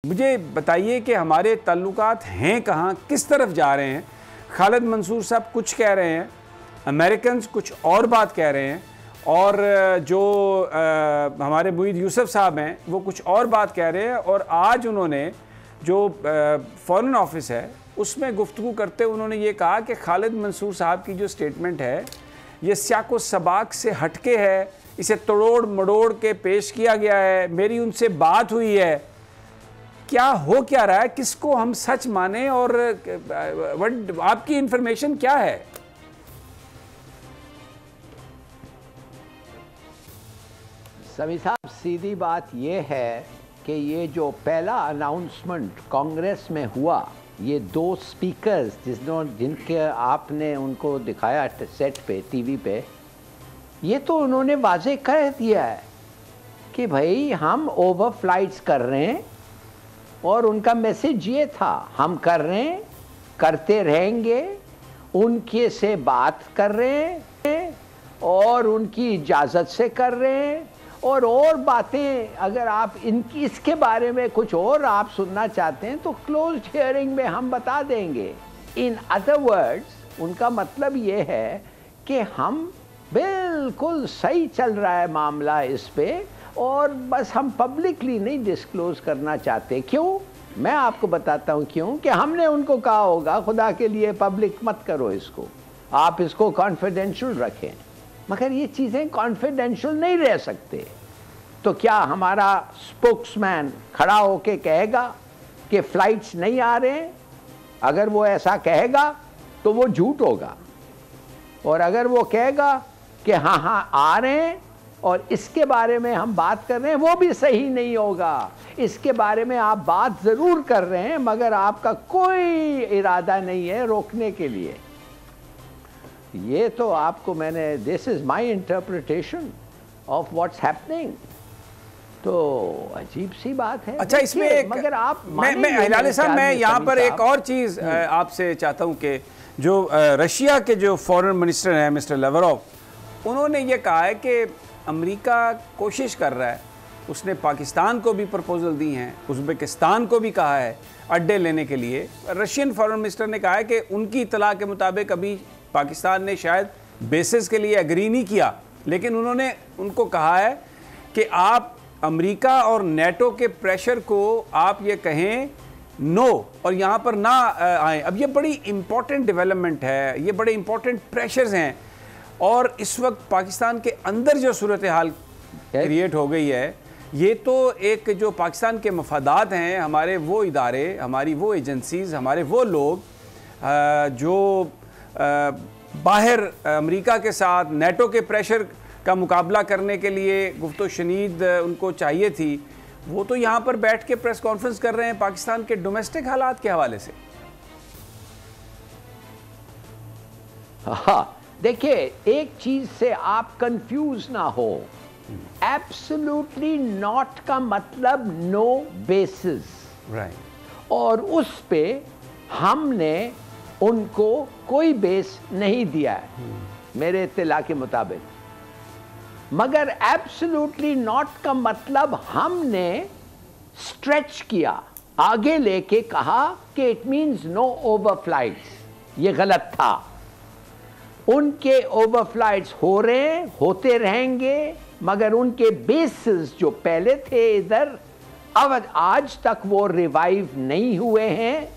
मुझे बताइए कि हमारे ताल्लुकात हैं कहाँ, किस तरफ जा रहे हैं। खालिद मंसूर साहब कुछ कह रहे हैं, अमेरिकन कुछ और बात कह रहे हैं, और जो हमारे मुईद यूसुफ साहब हैं वो कुछ और बात कह रहे हैं। और आज उन्होंने जो फॉरेन ऑफिस है उसमें गुफ्तगू करते हुए उन्होंने ये कहा कि खालिद मंसूर साहब की जो स्टेटमेंट है ये सियाको सबाक से हटके है, इसे तोड़ मड़ोड़ के पेश किया गया है, मेरी उनसे बात हुई है। क्या हो क्या रहा है, किसको हम सच माने, और आपकी इंफॉर्मेशन क्या है? समी साहब, सीधी बात यह है कि ये जो पहला अनाउंसमेंट कांग्रेस में हुआ, ये दो स्पीकर्स जिनके आपने उनको दिखाया सेट पे, टीवी पे, ये तो उन्होंने वाजे कह दिया है कि भाई हम ओवर फ्लाइट्स कर रहे हैं, और उनका मैसेज ये था, हम कर रहे हैं, करते रहेंगे, उनके से बात कर रहे हैं और उनकी इजाज़त से कर रहे हैं। और बातें अगर आप इनकी इसके बारे में कुछ और आप सुनना चाहते हैं तो क्लोज्ड हियरिंग में हम बता देंगे। इन अदर वर्ड्स उनका मतलब ये है कि हम बिल्कुल सही चल रहा है मामला इस पे, और बस हम पब्लिकली नहीं डिस्क्लोज करना चाहते। क्यों? मैं आपको बताता हूँ क्यों। कि हमने उनको कहा होगा खुदा के लिए पब्लिक मत करो इसको, आप इसको कॉन्फिडेंशियल रखें, मगर ये चीज़ें कॉन्फिडेंशियल नहीं रह सकते। तो क्या हमारा स्पोक्समैन खड़ा होके कहेगा कि फ़्लाइट्स नहीं आ रहे हैं? अगर वो ऐसा कहेगा तो वो झूठ होगा, और अगर वो कहेगा कि हाँ हाँ आ रहे हैं और इसके बारे में हम बात कर रहे हैं, वो भी सही नहीं होगा। इसके बारे में आप बात ज़रूर कर रहे हैं मगर आपका कोई इरादा नहीं है रोकने के लिए। ये तो आपको मैंने, this is my interpretation of what's happening. तो अजीब सी बात है। अच्छा, इसमें एक मगर आप मैं हिलाले साहब, मैं यहाँ पर एक और चीज़ आपसे चाहता हूँ कि जो रशिया के जो फॉरेन मिनिस्टर हैं मिस्टर लावरोव, उन्होंने ये कहा है कि अमेरिका कोशिश कर रहा है, उसने पाकिस्तान को भी प्रपोजल दी हैं, उज़्बेकिस्तान को भी कहा है अड्डे लेने के लिए। रशियन फॉरेन मिनिस्टर ने कहा है कि उनकी इत्तला के मुताबिक अभी पाकिस्तान ने शायद बेसिस के लिए एग्री नहीं किया, लेकिन उन्होंने उनको कहा है कि आप अमेरिका और नेटो के प्रेशर को आप ये कहें नो, और यहाँ पर ना आए। अब ये बड़ी इम्पॉर्टेंट डेवलपमेंट है, ये बड़े इम्पॉर्टेंट प्रेशर्स हैं, और इस वक्त पाकिस्तान के अंदर जो सूरत हाल क्रिएट हो गई है, ये तो एक जो पाकिस्तान के मफादात हैं, हमारे वो इदारे, हमारी वो एजेंसीज़, हमारे वो लोग जो बाहर अमेरिका के साथ नेटो के प्रेशर का मुकाबला करने के लिए गुफ्तो शनीद उनको चाहिए थी, वो तो यहाँ पर बैठ के प्रेस कॉन्फ्रेंस कर रहे हैं पाकिस्तान के डोमेस्टिक हालात के हवाले से। हाँ, देखिए, एक चीज से आप कंफ्यूज ना हो। एब्सोल्युटली नॉट का मतलब नो बेसिस, राइट। और उस पे हमने उनको कोई बेस नहीं दिया है मेरे इत्तला के मुताबिक। मगर एब्सोल्युटली नॉट का मतलब हमने स्ट्रेच किया, आगे लेके कहा कि इट मींस नो ओवरफ्लाइट्स। ये गलत था। उनके ओवरफ्लाइट्स हो रहे हैं, होते रहेंगे, मगर उनके बेसिस जो पहले थे इधर, अब आज तक वो रिवाइव नहीं हुए हैं,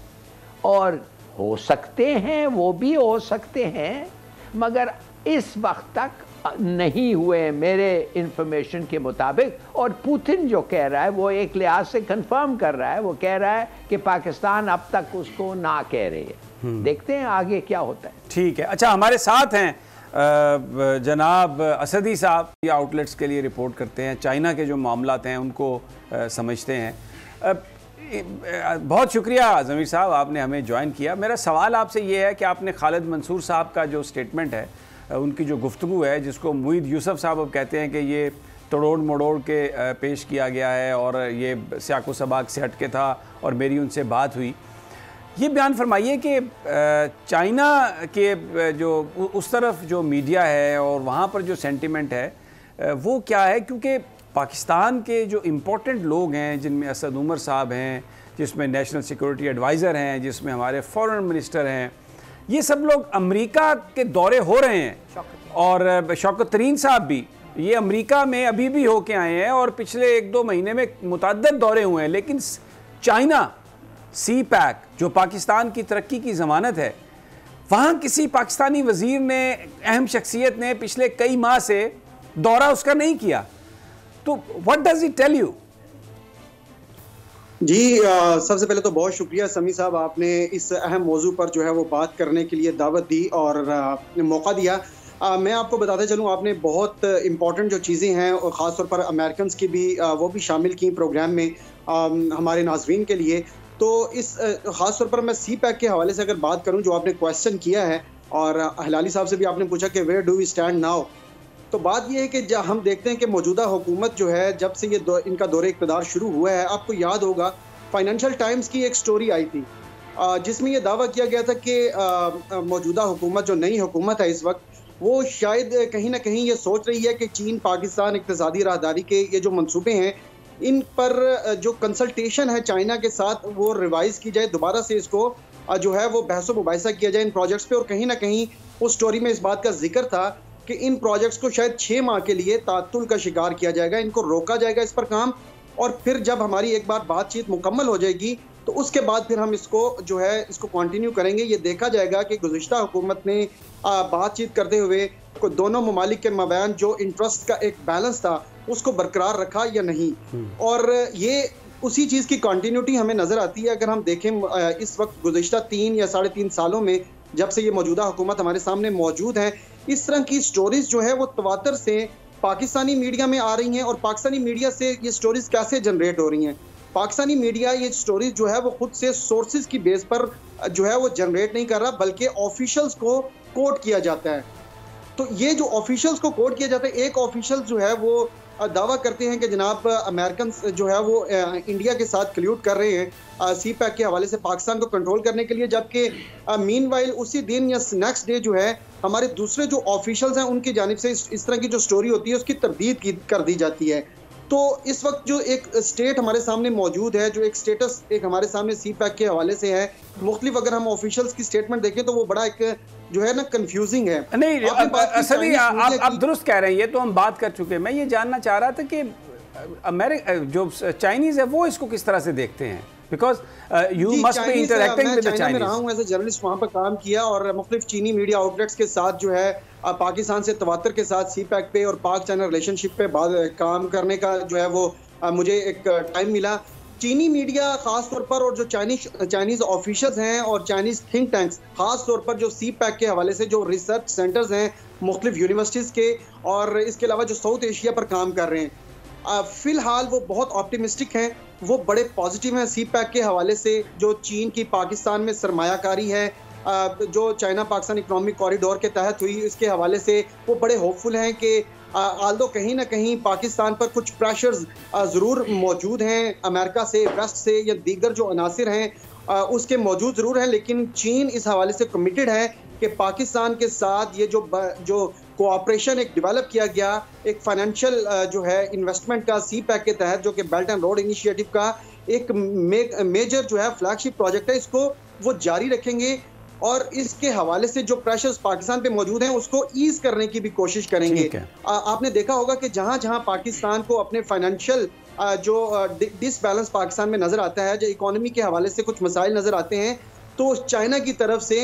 और हो सकते हैं, वो भी हो सकते हैं, मगर इस वक्त तक नहीं हुए मेरे इंफॉर्मेशन के मुताबिक। और पुतिन जो कह रहा है वो एक लिहाज से कंफर्म कर रहा है, वो कह रहा है कि पाकिस्तान अब तक उसको ना कह रही है। देखते हैं आगे क्या होता है। ठीक है। अच्छा, हमारे साथ हैं जनाब असदी साहब, ये आउटलेट्स के लिए रिपोर्ट करते हैं, चाइना के जो मामलात हैं उनको समझते हैं। बहुत शुक्रिया ज़मीर साहब, आपने हमें ज्वाइन किया। मेरा सवाल आपसे ये है कि आपने खालिद मंसूर साहब का जो स्टेटमेंट है, उनकी जो गुफ्तगू है, जिसको मुईद यूसुफ साहब अब कहते हैं कि ये तोड़ मड़ोड़ के पेश किया गया है और ये सियाको सबाक से हट के था और मेरी उनसे बात हुई, ये बयान फरमाइए कि चाइना के जो उस तरफ जो मीडिया है और वहाँ पर जो सेंटिमेंट है वो क्या है? क्योंकि पाकिस्तान के जो इम्पोर्टेंट लोग हैं, जिनमें असद उमर साहब हैं, जिसमें नेशनल सिक्योरिटी एडवाइज़र हैं, जिसमें हमारे फॉरेन मिनिस्टर हैं, ये सब लोग अमेरिका के दौरे हो रहे हैं। और शौकत तरीन साहब भी ये अमेरिका में अभी भी होके आए हैं और पिछले 1-2 महीने में मुतअद्दिद दौरे हुए हैं। लेकिन चाइना सी पैक जो पाकिस्तान की तरक्की की ज़मानत है, वहाँ किसी पाकिस्तानी वज़ीर ने, अहम शख्सियत ने पिछले कई माह से दौरा उसका नहीं किया। तो what does it tell you? जी, सबसे पहले तो बहुत शुक्रिया समी साहब, आपने इस अहम मौजू पर जो है वो बात करने के लिए दावत दी और मौका दिया। मैं आपको बताते चलूँ, आपने बहुत इम्पॉर्टेंट जो चीज़ें हैं और ख़ास तौर पर अमेरिकन की भी वो भी शामिल की प्रोग्राम में हमारे नाज़रीन के लिए। तो इस ख़ास तौर पर मैं सी पैक के हवाले से अगर बात करूँ, जो आपने क्वेश्चन किया है, और हिलाली साहब से भी आपने पूछा कि where do we stand now, तो बात यह है कि जब हम देखते हैं कि मौजूदा हुकूमत जो है, जब से ये इनका दौरे इक़्तिदार शुरू हुआ है, आपको याद होगा फाइनेंशियल टाइम्स की एक स्टोरी आई थी जिसमें यह दावा किया गया था कि मौजूदा हुकूमत, जो नई हुकूमत है इस वक्त, वो शायद कहीं ना कहीं ये सोच रही है कि चीन पाकिस्तान इक़्तिसादी राहदारी के ये जो मंसूबे हैं, इन पर जो कंसल्टेशन है चाइना के साथ, वो रिवाइज़ की जाए, दोबारा से इसको जो है वो बहस मुबाहिसा किया जाए इन प्रोजेक्ट्स पे। और कहीं ना कहीं उस स्टोरी में इस बात का जिक्र था कि इन प्रोजेक्ट्स को शायद 6 माह के लिए तातुल का शिकार किया जाएगा, इनको रोका जाएगा इस पर काम, और फिर जब हमारी एक बार बातचीत मुकम्मल हो जाएगी तो उसके बाद फिर हम इसको जो है इसको कंटिन्यू करेंगे। ये देखा जाएगा कि गुज़िश्ता हुकूमत ने बातचीत करते हुए दोनों ममालिक के मबैन जो इंटरेस्ट का एक बैलेंस था उसको बरकरार रखा या नहीं, और ये उसी चीज़ की कंटिन्यूटी हमें नज़र आती है। अगर हम देखें इस वक्त गुज़िश्ता 3 या 3.5 सालों में, जब से ये मौजूदा हुकूमत हमारे सामने मौजूद है, इस तरह की स्टोरीज जो है वो तवातर से पाकिस्तानी मीडिया में आ रही हैं। और पाकिस्तानी मीडिया से ये स्टोरीज कैसे जनरेट हो रही हैं? पाकिस्तानी मीडिया ये स्टोरीज जो है वो खुद से सोर्सेज की बेस पर जो है वो जनरेट नहीं कर रहा, बल्कि ऑफिशियल्स को कोट किया जाता है। तो ये जो ऑफिशियल्स को कोट किया जाता है, एक ऑफिशियल जो है वो दावा करते हैं कि जनाब अमेरिकन जो है वो इंडिया के साथ कल्यूट कर रहे हैं सी पैक के हवाले से पाकिस्तान को कंट्रोल करने के लिए, जबकि मीनवाइल उसी दिन या नेक्स्ट डे जो है हमारे दूसरे जो ऑफिशियल्स हैं उनकी जानिब से इस तरह की जो स्टोरी होती है उसकी तरदीद कर दी जाती है। तो इस वक्त जो एक स्टेट हमारे सामने मौजूद है, जो एक स्टेटस एक हमारे सामने सी पैक के हवाले से है, मुख्तलिफ अगर हम ऑफिशियल्स की स्टेटमेंट देखें तो वो बड़ा एक जो है ना कंफ्यूजिंग है। नहीं, असली आप दुरुस्त कह रहे हैं, ये तो हम बात कर चुके हैं। मैं ये जानना चाह रहा था कि अमेरिका जो चाइनीज है वो इसको किस तरह से देखते हैं, because you must be interacting with the Chinese. मैं रहा हूं एज अ जर्नलिस्ट, वहां पर काम किया और मुख्तलिफ चीनी मीडिया आउटलेट्स के साथ जो है पाकिस्तान से तवातर के साथ सी पैक पे और पाक चाइना रिलेशनशिप पे काम करने का जो है वो मुझे एक टाइम मिला। चीनी मीडिया खास तौर पर और जो चाइनीज ऑफिशियल्स हैं और चाइनीज थिंक टैंक्स, खास तौर पर जो सी पैक के हवाले से जो रिसर्च सेंटर्स हैं मुख्तलिफ यूनिवर्सिटीज़ के, और इसके अलावा जो साउथ एशिया पर काम कर रहे हैं, फिलहाल वो बहुत ऑप्टिमिस्टिक हैं, वो बड़े पॉजिटिव हैं सी पैक के हवाले से। जो चीन की पाकिस्तान में सरमायाकारी है, जो चाइना पाकिस्तान इकोनॉमिक कॉरिडोर के तहत हुई, इसके हवाले से वो बड़े होपफुल हैं कि आल्दो कहीं ना कहीं पाकिस्तान पर कुछ प्रेशर्स ज़रूर मौजूद हैं, अमेरिका से, वेस्ट से या दीगर जो अनासिर हैं उसके मौजूद ज़रूर हैं, लेकिन चीन इस हवाले से कमिटेड है कि पाकिस्तान के साथ ये जो कोऑपरेशन एक डेवलप किया गया, एक फाइनेंशियल जो है इन्वेस्टमेंट का सी पैक के तहत, जो कि बेल्ट एंड रोड इनिशिएटिव का एक मेजर जो है फ्लैगशिप प्रोजेक्ट है, इसको वो जारी रखेंगे और इसके हवाले से जो प्रेशर्स पाकिस्तान पे मौजूद हैं उसको ईज करने की भी कोशिश करेंगे। आपने देखा होगा कि जहां जहां पाकिस्तान को अपने फाइनेंशियल जो डिसबैलेंस पाकिस्तान में नजर आता है, जो इकोनॉमी के हवाले से कुछ मसाइल नजर आते हैं, तो चाइना की तरफ से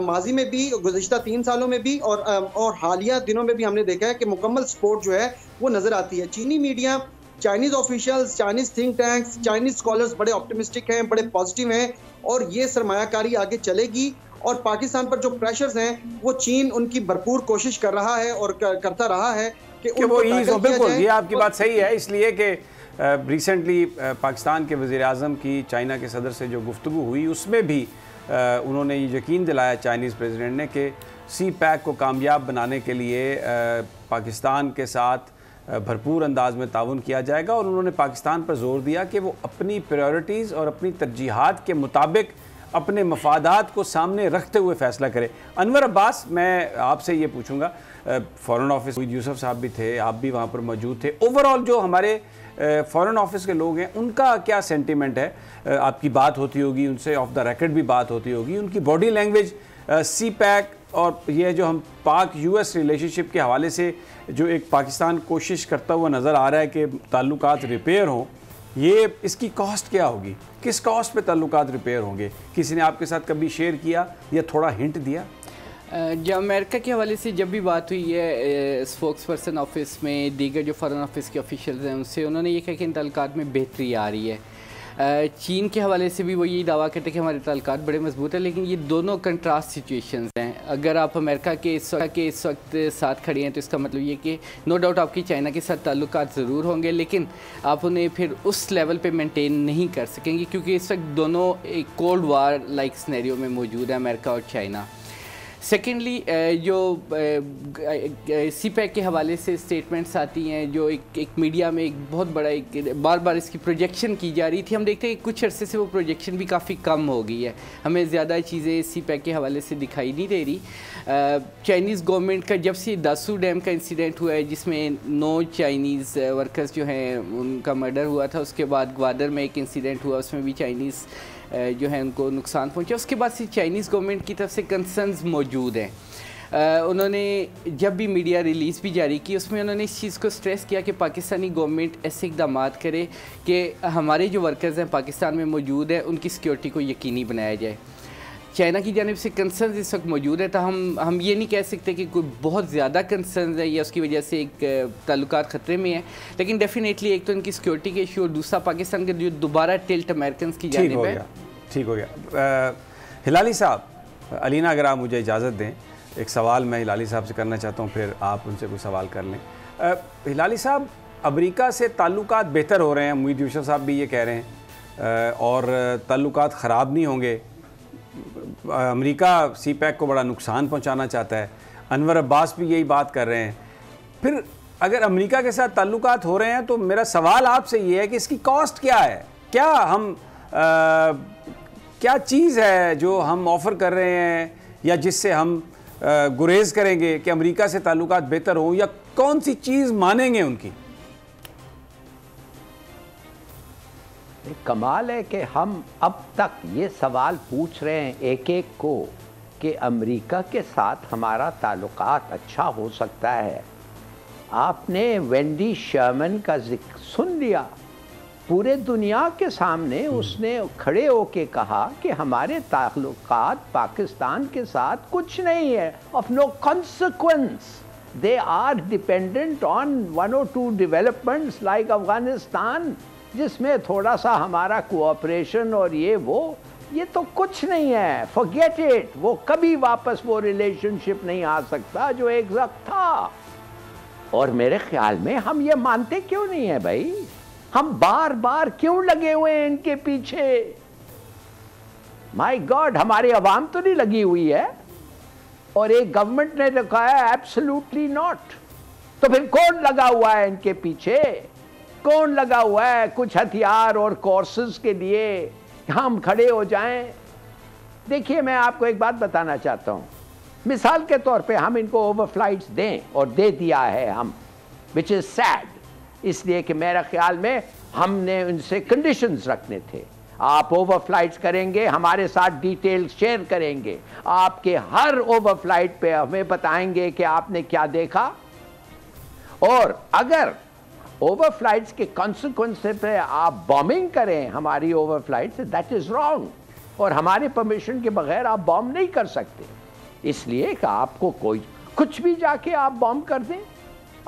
माजी में भी, गुज़िश्ता 3 सालों में भी और हालिया दिनों में भी हमने देखा है कि मुकम्मल सपोर्ट जो है वो नजर आती है। चीनी media, Chinese officials, Chinese think tanks, Chinese scholars बड़े ऑप्टिमिस्टिक हैं, बड़े पॉजिटिव हैं, और ये सरमायाकारी आगे चलेगी। और पाकिस्तान पर जो प्रेशर्स हैं वो चीन उनकी भरपूर कोशिश कर रहा है और करता रहा है कि वो ईज हो। बिल्कुल, ये आपकी बात सही है, इसलिए कि रिसेंटली पाकिस्तान के वज़ीर-ए-आज़म की चाइना के सदर से जो गुफ्तगू हुई उसमें भी उन्होंने ये यकीन दिलाया चाइनीज़ प्रेसिडेंट ने कि सी पैक को कामयाब बनाने के लिए पाकिस्तान के साथ भरपूर अंदाज में ताउन किया जाएगा। और उन्होंने पाकिस्तान पर जोर दिया कि वो अपनी प्रायोरिटीज़ और अपनी तरजीहात के मुताबिक अपने मफादात को सामने रखते हुए फैसला करे। अनवर अब्बास, मैं आपसे ये पूछूंगा, फ़ॉरेन ऑफिस यूसुफ साहब भी थे, आप भी वहाँ पर मौजूद थे, ओवरऑल जो हमारे फ़ॉरेन ऑफिस के लोग हैं उनका क्या सेंटिमेंट है? आपकी बात होती होगी उनसे, ऑफ द रिकॉर्ड भी बात होती होगी, उनकी बॉडी लैंग्वेज, सी पैक और ये जो हम पाक यूएस रिलेशनशिप के हवाले से जो एक पाकिस्तान कोशिश करता हुआ नज़र आ रहा है कि ताल्लुकात रिपेयर हों, ये इसकी कॉस्ट क्या होगी? किस कॉस्ट पे ताल्लुकात रिपेयर होंगे? किसी ने आपके साथ कभी शेयर किया या थोड़ा हिंट दिया? जब अमेरिका के हवाले से जब भी बात हुई है स्पोक्स पर्सन ऑफिस में, दीगर जो फ़ॉरेन ऑफिस के ऑफिशियल्स हैं उनसे, उन्होंने ये कहा कि इन ताल्लुकात में बेहतरी आ रही है। चीन के हवाले से भी वो यही दावा करते हैं कि हमारे ताल्लुकात बड़े मजबूत हैं, लेकिन ये दोनों कंट्रास्ट सिचुएशंस हैं। अगर आप अमेरिका के इस वक्त साथ खड़े हैं तो इसका मतलब ये कि नो डाउट आपकी चाइना के साथ ताल्लुकात ज़रूर होंगे, लेकिन आप उन्हें फिर उस लेवल पे मेंटेन नहीं कर सकेंगे, क्योंकि इस वक्त दोनों एक कोल्ड वार लाइक सिनेरियो में मौजूद है, अमेरिका और चाइना। सेकेंडली जो सी पैक के हवाले से स्टेटमेंट्स आती हैं, जो एक मीडिया में एक बहुत बड़ा एक बार बार इसकी प्रोजेक्शन की जा रही थी, हम देखते हैं कि कुछ अरसे से वो प्रोजेक्शन भी काफ़ी कम हो गई है, हमें ज़्यादा चीज़ें सी पैक के हवाले से दिखाई नहीं दे रही। चाइनीज़ गवर्नमेंट का जब से दासू डैम का इंसिडेंट हुआ है जिसमें 9 चाइनीज़ वर्कर्स जो हैं उनका मर्डर हुआ था, उसके बाद ग्वादर में एक इंसिडेंट हुआ, उसमें भी चाइनीज़ जो है उनको नुकसान पहुंचा, उसके बाद से चाइनीज़ गवर्नमेंट की तरफ से कंसर्न्स मौजूद हैं। उन्होंने जब भी मीडिया रिलीज़ भी जारी की उसमें उन्होंने इस चीज़ को स्ट्रेस किया कि पाकिस्तानी गवर्नमेंट ऐसे इक़दाम करे कि हमारे जो वर्कर्स हैं पाकिस्तान में मौजूद हैं उनकी सिक्योरिटी को यकीनी बनाया जाए। चाइना की जानिब से कंसर्न इस वक्त मौजूद है, तो हम ये नहीं कह सकते कि कोई बहुत ज़्यादा कंसर्न है या उसकी वजह से एक ताल्लुकात ख़तरे में है, लेकिन डेफिनेटली एक तो इनकी सिक्योरिटी के इशू और दूसरा पाकिस्तान के जो दोबारा टिल्ट अमेरिकन की जानिब है। ठीक हो गया। हिलाली साहब, अलीना अगर आप मुझे इजाज़त दें, एक सवाल मैं हिलाली साहब से करना चाहता हूँ, फिर आप उनसे कोई सवाल कर लें। हिलाली साहब, अमेरिका से ताल्लुकात बेहतर हो रहे हैं, मुईद यूसुफ साहब भी ये कह रहे हैं, और ताल्लुकात ख़राब नहीं होंगे। अमेरिका सी पैक को बड़ा नुकसान पहुंचाना चाहता है, अनवर अब्बास भी यही बात कर रहे हैं। फिर अगर अमेरिका के साथ ताल्लुकात हो रहे हैं तो मेरा सवाल आपसे ये है कि इसकी कॉस्ट क्या है? क्या हम क्या चीज़ है जो हम ऑफ़र कर रहे हैं या जिससे हम गुरेज करेंगे कि अमेरिका से ताल्लुकात बेहतर हों, या कौन सी चीज़ मानेंगे उनकी? कमाल है कि हम अब तक ये सवाल पूछ रहे हैं एक एक को कि अमेरिका के साथ हमारा ताल्लुकात अच्छा हो सकता है। आपने वेंडी शर्मन का जिक्र सुन लिया, पूरे दुनिया के सामने उसने खड़े होके कहा कि हमारे ताल्लुकात पाकिस्तान के साथ कुछ नहीं है, of no consequence, they are dependent on 1 or 2 developments like Afghanistan, जिसमें थोड़ा सा हमारा कोऑपरेशन और ये तो कुछ नहीं है, फॉरगेट इट। वो कभी वापस वो रिलेशनशिप नहीं आ सकता जो एक वक्त था। और मेरे ख्याल में हम ये मानते क्यों नहीं है भाई? हम बार बार क्यों लगे हुए हैं इनके पीछे? माय गॉड, हमारी आवाम तो नहीं लगी हुई है, और एक गवर्नमेंट ने लिखा है एब्सोल्युटली नॉट। तो फिर कौन लगा हुआ है इनके पीछे? कौन लगा हुआ है कुछ हथियार और कोर्सेज के लिए हम खड़े हो जाएं? देखिए, मैं आपको एक बात बताना चाहता हूं, मिसाल के तौर पे हम इनको ओवरफ्लाइट्स दें, और दे दिया है हम, विच इज सैड, इसलिए कि मेरा ख्याल में हमने उनसे कंडीशंस रखने थे। आप ओवरफ्लाइट्स करेंगे, हमारे साथ डिटेल्स शेयर करेंगे, आपके हर ओवरफ्लाइट पे हमें बताएंगे कि आपने क्या देखा, और अगर ओवरफ्लाइट्स के कॉन्सिक्वेंस पे आप बॉम्बिंग करें हमारी ओवरफ्लाइट्स, दैट इज रॉन्ग, और हमारे परमिशन के बगैर आप बॉम्ब नहीं कर सकते। इसलिए कि आपको कोई कुछ भी जाके आप बॉम्ब कर दें,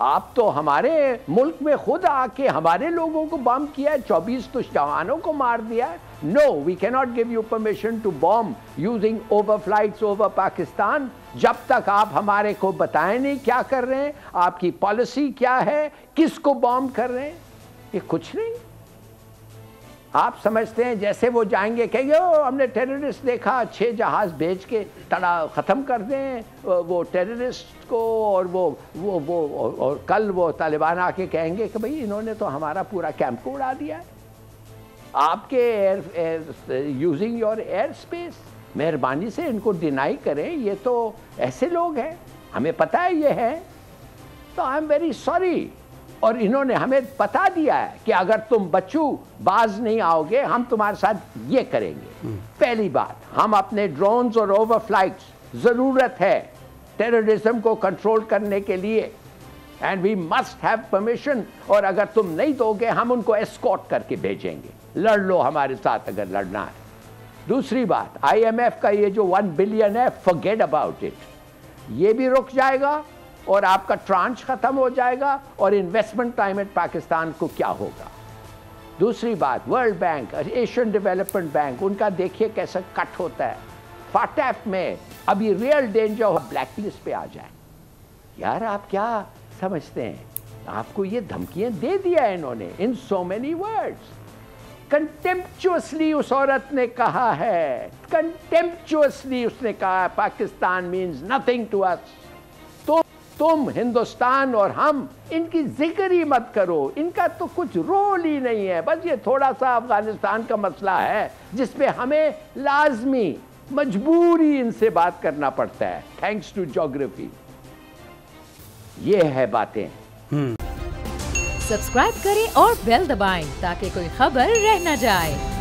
आप तो हमारे मुल्क में खुद आके हमारे लोगों को बॉम्ब किया है, 24 तो जवानों को मार दिया है। No, we can not give you permission to bomb using overflights over Pakistan, जब तक आप हमारे को बताएं नहीं क्या कर रहे हैं, आपकी पॉलिसी क्या है, किसको बॉम्ब कर रहे हैं, ये कुछ नहीं। आप समझते हैं जैसे वो जाएंगे कहेंगे ओ हमने टेररिस्ट देखा, 6 जहाज भेज के तड़ा ख़त्म कर दें वो टेररिस्ट को, और वो कल वो तालिबान आके कहेंगे कि भाई इन्होंने तो हमारा पूरा कैंप को उड़ा दिया है। आपके यूजिंग योर एयर स्पेस। मेहरबानी से इनको डिनाई करें, ये तो ऐसे लोग हैं, हमें पता है ये है, तो आई एम वेरी सॉरी। और इन्होंने हमें बता दिया है कि अगर तुम बच्चू बाज नहीं आओगे हम तुम्हारे साथ ये करेंगे। पहली बात, हम अपने ड्रोन्स और ओवरफ्लाइट्स ज़रूरत है टेररिज्म को कंट्रोल करने के लिए, and we must have permission, और अगर तुम नहीं दोगे हम उनको एस्कॉर्ट करके भेजेंगे, लड़ लो हमारे साथ अगर लड़ना है। दूसरी बात, IMF का ये जो 1 बिलियन है, फॉरगेट अबाउट इट, ये भी रुक जाएगा और आपका ट्रांच खत्म हो जाएगा, और इन्वेस्टमेंट क्लाइमेट पाकिस्तान को क्या होगा। दूसरी बात, world bank, Asian development bank, उनका देखिए कैसा कट होता है। फाटैफ में अभी रियल डेंजर हो ब्लैक लिस्ट पे आ जाए। यार आप क्या समझते हैं, आपको ये धमकियां दे दिया है इन्होंने इन सो मेनी वर्ड्स। कंटेम्पचुअसली उस औरत ने कहा है, कंटेम्पचुअसली उसने कहा Pakistan means nothing to us. तुम हिंदुस्तान और हम, इनकी जिक्र ही मत करो, इनका तो कुछ रोल ही नहीं है। बस ये थोड़ा सा अफगानिस्तान का मसला है जिसपे हमें लाजमी मजबूरी इनसे बात करना पड़ता है, थैंक्स टू ज्योग्राफी। ये है बातें। सब्सक्राइब करें और बेल दबाएं ताकि कोई खबर रह न जाए।